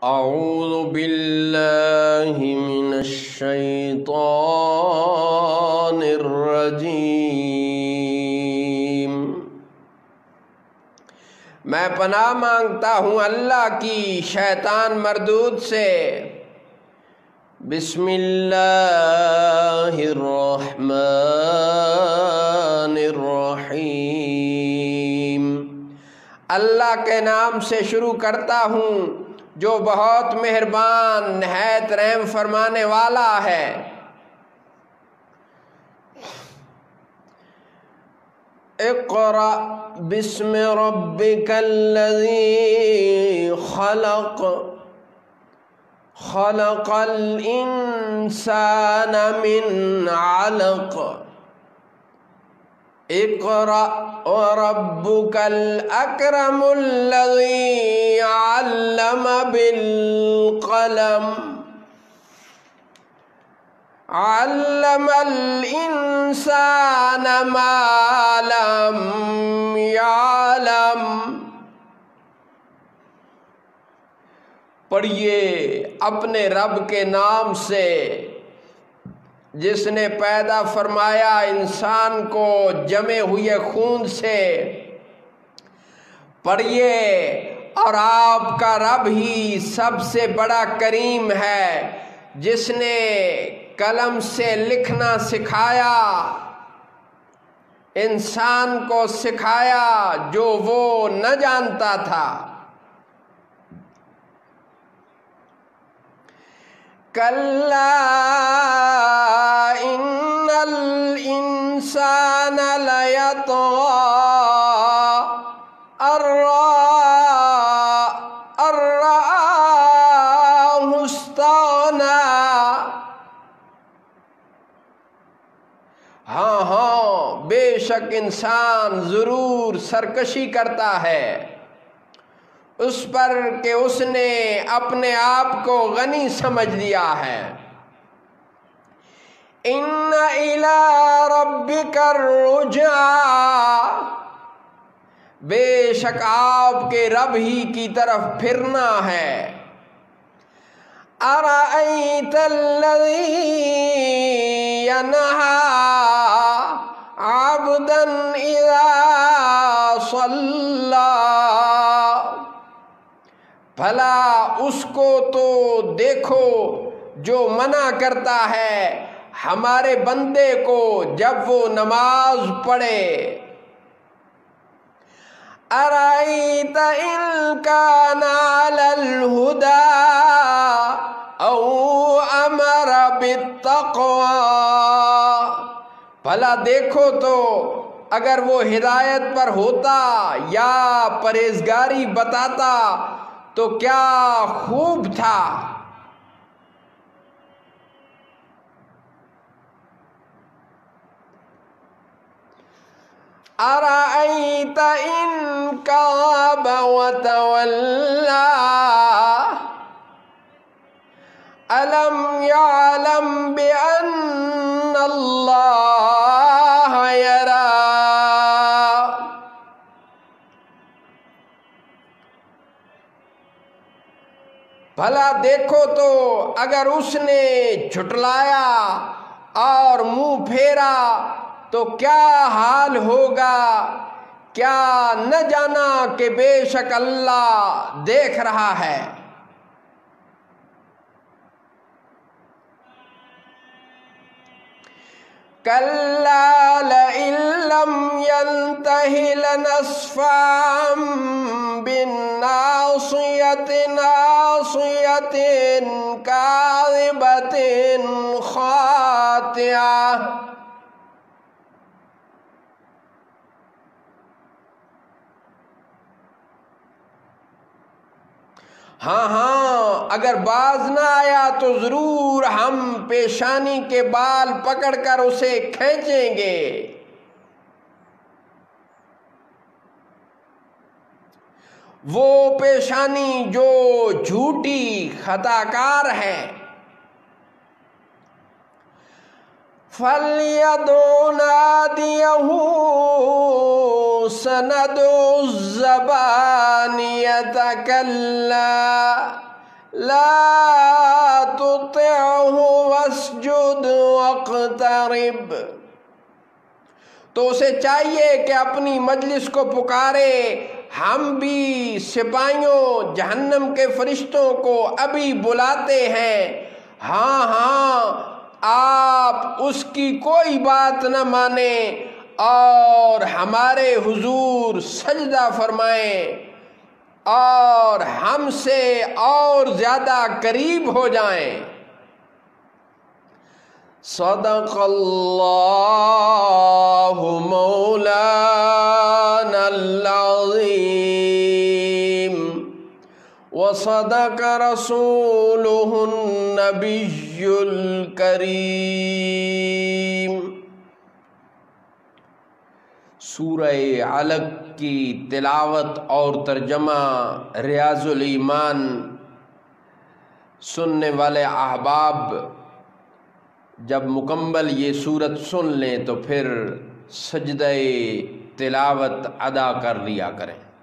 اعوذ باللہ من الشیطان الرجیم۔ میں پناہ مانگتا ہوں اللہ کی شیطان مردود سے۔ بسم اللہ الرحمن الرحیم۔ اللہ کے نام سے شروع کرتا ہوں جو بہت مہربان نہایت رحم فرمانے والا ہے۔ اقرأ بسم ربک الذی خلق خلق الانسان من علق اقرأ وربک الاکرم الذی علم بالقلم علم الانسان ما لم يعلم۔ پڑھیے اپنے رب کے نام سے جس نے پیدا فرمایا انسان کو جمے ہوئے خون سے۔ پڑھیے اور آپ کا رب ہی سب سے بڑا کریم ہے جس نے قلم سے لکھنا سکھایا، انسان کو سکھایا جو وہ نہ جانتا تھا۔ کلا ان الانسان لیطغی ان رآہ استغنی۔ ہاں بے شک انسان ضرور سرکشی کرتا ہے اس پر کہ اس نے اپنے آپ کو غنی سمجھ لیا ہے۔ ان الی ربک الرجعی، بے شک آپ کے رب ہی کی طرف پھرنا ہے۔ ارأیت الذی ینہی عبدا اذا صلی، بھلا اس کو تو دیکھو جو منع کرتا ہے ہمارے بندے کو جب وہ نماز پڑھے۔ ارأیت ان کان علی الہدی او امر بالتقوی، بھلا دیکھو تو اگر وہ ہدایت پر ہوتا یا پرہیزگاری بتاتا تو کیا خوب تھا۔ ارأیت ان کذب وتولی الم یعلم بان اللہ یری۔ بھلا دیکھو تو اگر اس نے جھٹلایا اور منہ پھیرا تو کیا حال ہوگا، کیا نہ جانا کہ بے شک اللہ دیکھ رہا ہے۔ کلا لئن لم ینتہ لنصفعا بالناصیۃ ناصیۃ کاذبۃ خاطئہ۔ ہاں اگر باز نہ آیا تو ضرور ہم پیشانی کے بال پکڑ کر اسے کھینچیں گے۔ وہ پیشانی جو جھوٹی خطا کار ہے۔ فَلْيَدْعُ نَادِيَهُ سَنَدْعُ الزَّبَانِيَةَ كَلَّا لا تطعه واسجد واقترب، تو اسے چاہیے کہ اپنی مجلس کو پکارے۔ ہم بھی سپاہیوں جہنم کے فرشتوں کو ابھی بلاتے ہیں، ہاں ہاں آپ اس کی کوئی بات نہ مانیں اور ہمارے حضور سجدہ فرمائیں اور ہم سے اور زیادہ قریب ہو جائیں۔ صدق اللہ مولانا العظیم وصدق رسولہ النبی الکریم۔ سورہ علق کی تلاوت اور ترجمہ ریاض الایمان سننے والے احباب جب مکمل یہ سورت سن لیں تو پھر سجدہ تلاوت ادا کر لیا کریں۔